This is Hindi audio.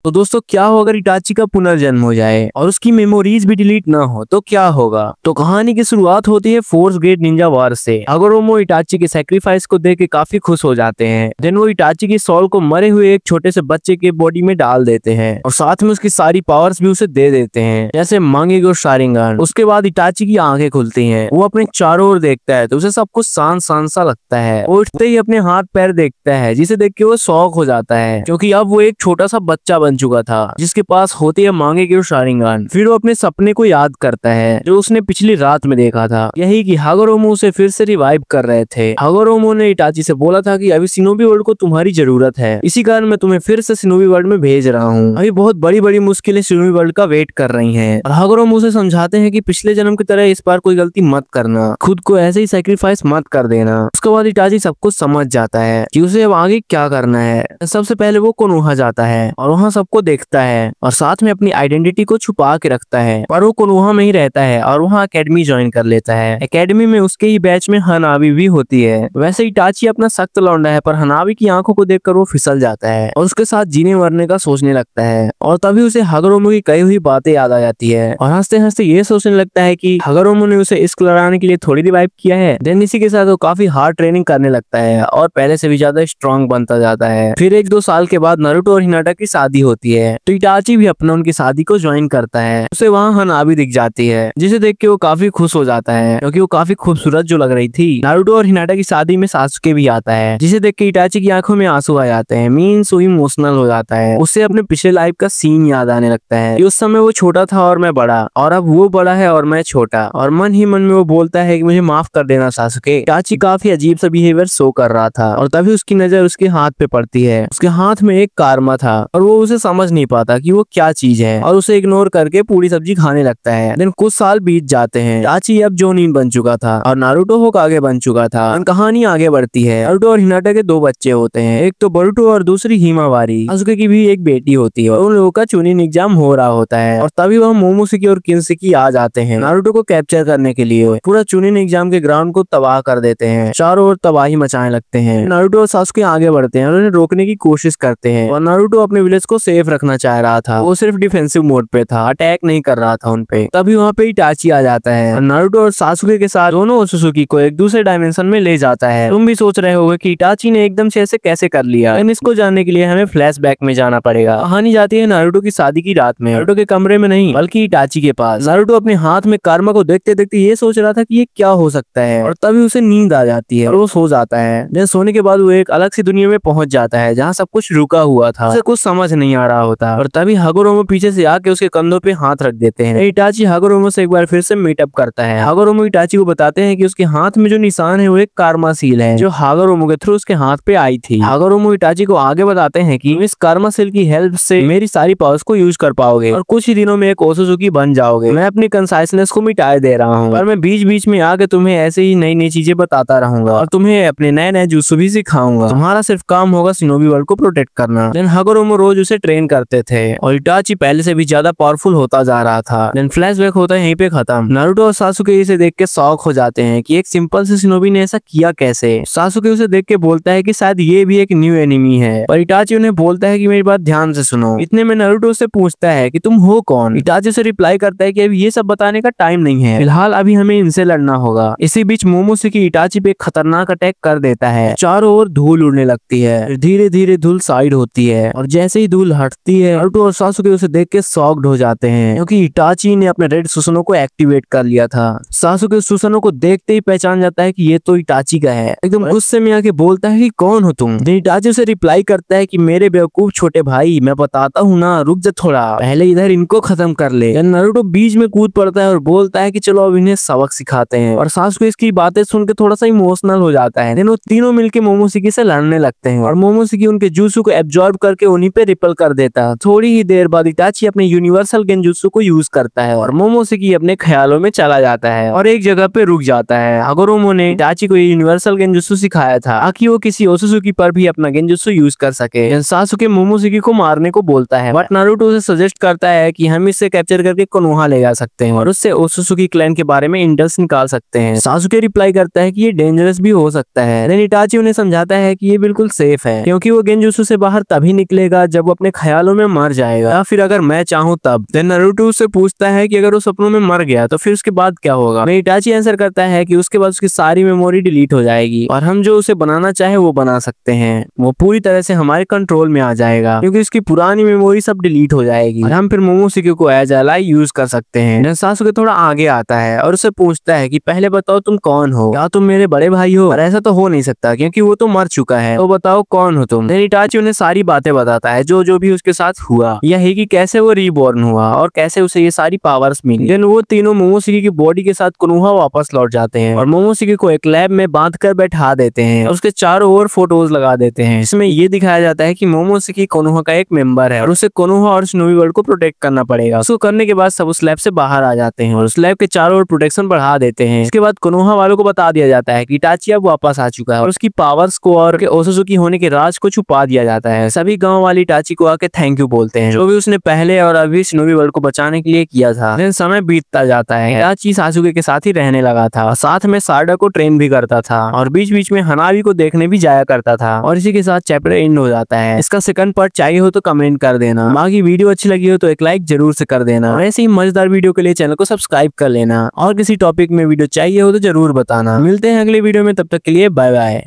तो दोस्तों क्या होगा अगर इटाची का पुनर्जन्म हो जाए और उसकी मेमोरीज भी डिलीट ना हो तो क्या होगा। तो कहानी की शुरुआत होती है फोर्स ग्रेट निंजा वार से। हागोरोमो इटाची के सैक्रिफाइस को देख के काफी खुश हो जाते हैं। देन वो इटाची की सोल को मरे हुए एक छोटे से बच्चे के बॉडी में डाल देते हैं और साथ में उसकी सारी पावर्स भी उसे दे देते हैं, जैसे मांगेगो शारिंगन। उसके बाद इटाची की आंखें खुलती हैं, वो अपने चारों ओर देखता है तो उसे सब कुछ शांत शांत सा लगता है। वो उठते ही अपने हाथ पैर देखता है, जिसे देख के वो शॉक हो जाता है क्योंकि अब वो एक छोटा सा बच्चा बन चुका था जिसके पास होती है मांगेगो शारिंगन। फिर वो अपने सपने को याद करता है जो उसने पिछली रात में देखा था, यही कि हागोरोमो उसे फिर से रिवाइव कर रहे थे। हागोरोमो ने इटाची से बोला था कि अभी शिनोबी वर्ल्ड को तुम्हारी जरूरत है, इसी कारण मैं तुम्हें फिर से शिनोबी वर्ल्ड में भेज रहा हूँ। अभी बहुत बड़ी बड़ी मुश्किलें शिनोबी वर्ल्ड का वेट कर रही हैं। और हागोरोमो उसे समझाते हैं कि पिछले जन्म की तरह इस बार कोई गलती मत करना, खुद को ऐसे ही सैक्रिफाइस मत कर देना। उसके बाद इटाची सब कुछ समझ जाता है कि उसे अब आगे क्या करना है। सबसे पहले वो कोनोहा जाता है और वहाँ सबको देखता है और साथ में अपनी आइडेंटिटी को छुपा के रखता है, पर वो कोनोहा में ही रहता है और वहाँ एकेडमी ज्वाइन कर लेता है। एकेडमी में उसके ही बैच में हनाबी भी होती है। वैसे इटाची अपना सख्त लौंडा है, पर हनाबी की आंखों को देखकर वो फिसल जाता है और उसके साथ जीने मरने का सोचने लगता है। और तभी उसे हागोरोमो की कही हुई बातें याद आ जाती है और हंसते हंसते ये सोचने लगता है कि हागोरोमो ने उसे इश्क लड़ाने के लिए थोड़ी रिवाइव किया है। देन इसी के साथ वो काफी हार्ड ट्रेनिंग करने लगता है और पहले से भी ज्यादा स्ट्रॉन्ग बनता जाता है। फिर 1-2 साल के बाद नारुतो और हिनाटा की शादी होती है तो इटाची भी अपना उनकी शादी को ज्वाइन करता है। उसे वहाँ हनाबी दिख जाती है, जिसे देख के वो काफी खुश हो जाता है क्योंकि वो काफी खूबसूरत जो लग रही थी। नारुतो और हिनाटा की शादी में सासुके भी आता है, जिसे देख के इटाची की आंखों में आंसू आ जाते हैं। मीन्स वो इमोशनल हो जाता है। उससे अपने पिछले लाइफ का सीन याद आने लगता है कि उस समय वो छोटा था और मैं बड़ा, और अब वो बड़ा है और मैं छोटा। और मन ही मन में वो बोलता है कि मुझे माफ कर देना सासुके। इटाची काफी अजीब सा बिहेवियर शो कर रहा था और तभी उसकी नजर उसके हाथ पे पड़ती है। उसके हाथ में एक कारमा था और वो उसे समझ नहीं पाता कि वो क्या चीज है और उसे इग्नोर करके पूरी सब्जी खाने लगता है। देन कुछ साल बीत जाते हैं। इटाची अब जोनिन बन चुका था और नारुतो होकागे बन चुका था। कहानी आगे बढ़ती है। नारुतो और हिनाटा के 2 बच्चे होते हैं, एक तो बोरुतो और दूसरी हिमावारी। सासुके की भी एक बेटी होती है और उन लोगों का चुनिन एग्जाम हो रहा होता है और तभी वह मोमोशिकी और किन्शिकी आ जाते हैं नारुतो को कैप्चर करने के लिए। पूरा चुनिन एग्जाम के ग्राउंड को तबाह कर देते हैं, चारों ओर तबाही मचाने लगते हैं। नारुतो और सासुके आगे बढ़ते हैं और उन्हें रोकने की कोशिश करते हैं और नारुतो अपने विलेज को सेफ रखना चाह रहा था। वो सिर्फ डिफेंसिव मोड पे था, अटैक नहीं कर रहा था उनपे। तभी वहाँ पे इटाची आ जाता है और नारुतो और सासुके के साथ दोनों ओत्सुसुकी को एक दूसरे डायमेंशन में ले जाता है। तुम भी सोच रहे होगे कि इटाची ने एकदम से ऐसे कैसे कर लिया, लेकिन इसको जानने के लिए हमें फ्लैशबैक में जाना पड़ेगा। कहानी जाती है नारुतो की शादी की रात में। नारुतो के कमरे में नहीं बल्कि इटाची के पास। नारुतो अपने हाथ में कारमा को देखते देखते ये सोच रहा था कि ये क्या हो सकता है और तभी उसे नींद आ जाती है और वो सो जाता है। जब सोने के बाद वो एक अलग सी दुनिया में पहुंच जाता है जहाँ सब कुछ रुका हुआ था, उसे कुछ समझ नहीं आ रहा होता। और तभी हागोरोमो पीछे से आके उसके कंधों पे हाथ रख देते हैं। इटाची हागोरोमो से एक बार फिर से मीटअप करता है। हागोरोमो इटाची को बताते हैं कि उसके हाथ में जो निशान है वो एक कारमा सील है जो हागोरोमो के थ्रू उसके हाथ पे आई थी। हागोरोमो इटाची को आगे बताते हैं कि इस कारमा सील की हेल्प से मेरी सारी पावर्स को यूज कर पाओगे और कुछ ही दिनों में एक ओत्सुसुकी बन जाओगे। मैं अपनी कंसाइसनेस को मिटाए दे रहा हूँ, पर मैं बीच बीच में आके तुम्हें ऐसे ही नई नई चीजें बताता रहूंगा और तुम्हें अपने नए नए जुत्सु भी सिखाऊंगा। तुम्हारा सिर्फ काम होगा शिनोबी वर्ल्ड को प्रोटेक्ट करना। देन हागोरोमो रोज उसे ट्रेन करते थे और इटाची पहले से भी ज्यादा पावरफुल होता जा रहा था। देन फ्लैशबैक होता है यहीं पे खत्म। नारुतो और सासुके इसे देख के शॉक हो जाते हैं कि एक सिंपल से शिनोबी ने ऐसा किया कैसे। सासुके उसे देख के बोलता है कि शायद ये भी एक न्यू एनिमी है, पर इटाची उन्हें बोलता है कि मेरी बात ध्यान से सुनो। इतने में नारुतो से पूछता है कि तुम हो कौन। इटाची से रिप्लाई करता है कि अभी ये सब बताने का टाइम नहीं है, फिलहाल अभी हमें इनसे लड़ना होगा। इसी बीच मोमोशिकी इटाची पे खतरनाक अटैक कर देता है। चारों ओर धूल उड़ने लगती है, धीरे धीरे धूल साइड होती है और जैसे ही धूल हटती है नारुतो और सासुके उसे देख के शॉक्ड हो जाते हैं क्योंकि इटाची ने अपने रेड सुसनो को एक्टिवेट कर लिया था। सासुके सुसनो को देखते ही पहचान जाता है कि ये तो इटाची का है। एकदम गुस्से में आके बोलता है कि कौन हो तुम। इटाची उसे रिप्लाई करता है कि मेरे बेवकूफ छोटे भाई, मैं बताता हूँ ना, रुक जा थोड़ा, पहले इधर इनको खत्म कर ले। नारुतो बीच में कूद पड़ता है और बोलता है कि चलो अब इन्हें सबक सिखाते हैं। और सासुके इसकी बातें सुन के थोड़ा सा इमोशनल हो जाता है। वो तीनों मिलके मोमोशिकी से लड़ने लगते हैं और मोमोशिकी उनके जुत्सु को एब्जॉर्ब करके उन्हीं पे रिपल कर देता है। थोड़ी ही देर बाद इटाची अपने यूनिवर्सल गेंजुत्सु को यूज करता है और मोमोशिकी अपने ख्यालों में चला जाता है और एक जगह पे रुक जाता है। हागोरोमो ने इटाची को यूनिवर्सल गेंजुत्सु सिखाया था ताकि वो किसी ओत्सुसुकी पर भी अपना गेंजुत्सु यूज कर सके। सासुके मोमोशिकी को मारने को बोलता है, बट नारुतो उसे सजेस्ट करता है कि हम इसे कैप्चर करके कोनोहा ले जा सकते हैं और उससे ओत्सुसुकी क्लैन के बारे में इंटेल्स निकाल सकते हैं। सासुके रिप्लाई करता है कि ये डेंजरस भी हो सकता है। देन इटाची उन्हें समझाता है कि ये बिल्कुल सेफ है क्योंकि वो गेंजुत्सु से बाहर तभी निकलेगा जब वो अपने अपने ख्यालों में मर जाएगा या फिर अगर मैं चाहूँ तब। देन नारुतो उससे पूछता है कि अगर वो सपनों में मर गया तो फिर उसके बाद क्या होगा। इटाची आंसर करता है कि उसके बाद उसकी सारी मेमोरी डिलीट हो जाएगी और हम जो उसे बनाना चाहे वो बना सकते हैं। वो पूरी तरह से हमारे कंट्रोल में आ जाएगा क्योंकि उसकी पुरानी मेमोरी सब डिलीट हो जाएगी और हम फिर मोमोशिकी को एज अलाई यूज कर सकते हैं। सासुके थोड़ा आगे आता है और उससे पूछता है कि पहले बताओ तुम कौन हो, क्या तुम मेरे बड़े भाई हो? और ऐसा तो हो नहीं सकता क्योंकि वो तो मर चुका है, तो बताओ कौन हो तुम। इटाची उन्हें सारी बातें बताता है जो भी उसके साथ हुआ, यही कि कैसे वो रीबॉर्न हुआ और कैसे उसे ये सारी पावर्स मिली। देन वो तीनों मोमोशिकी की बॉडी के साथ कोनोहा वापस लौट जाते हैं और मोमोशिकी को एक लैब में बांध कर बैठा देते हैं और उसके चारों ओर फोटोज लगा देते हैं। इसमें ये दिखाया जाता है कि मोमोशिकी कोनोहा का एक मेंबर है और उसे कोनोहा और शिनोबी वर्ल्ड को प्रोटेक्ट करना पड़ेगा। उसको करने के बाद सब उस लैब से बाहर आ जाते हैं और उस लैब के चारों ओर प्रोटेक्शन बढ़ा देते हैं। इसके बाद कोनोहा वालों को बता दिया जाता है कि इटाची अब वापस आ चुका है और उसकी पावर्स को और ओसुजुकी होने के राज को छुपा दिया जाता है। सभी गांव वाले इटाची को आके थैंक यू बोलते हैं जो भी उसने पहले और अभी शिनोबी वर्ल्ड को बचाने के लिए किया था। लेकिन समय बीतता जाता है, इटाची सासुके के साथ ही रहने लगा था, साथ में साडा को ट्रेन भी करता था और बीच बीच में हनाबी को देखने भी जाया करता था। और इसी के साथ चैप्टर एंड हो जाता है। इसका सेकंड पार्ट चाहिए हो तो कमेंट कर देना। बाकी वीडियो अच्छी लगी हो तो एक लाइक जरूर से कर देना। ऐसे ही मजेदार वीडियो के लिए चैनल को सब्सक्राइब कर लेना और किसी टॉपिक में वीडियो चाहिए हो तो जरूर बताना। मिलते हैं अगले वीडियो में, तब तक के लिए बाय बाय।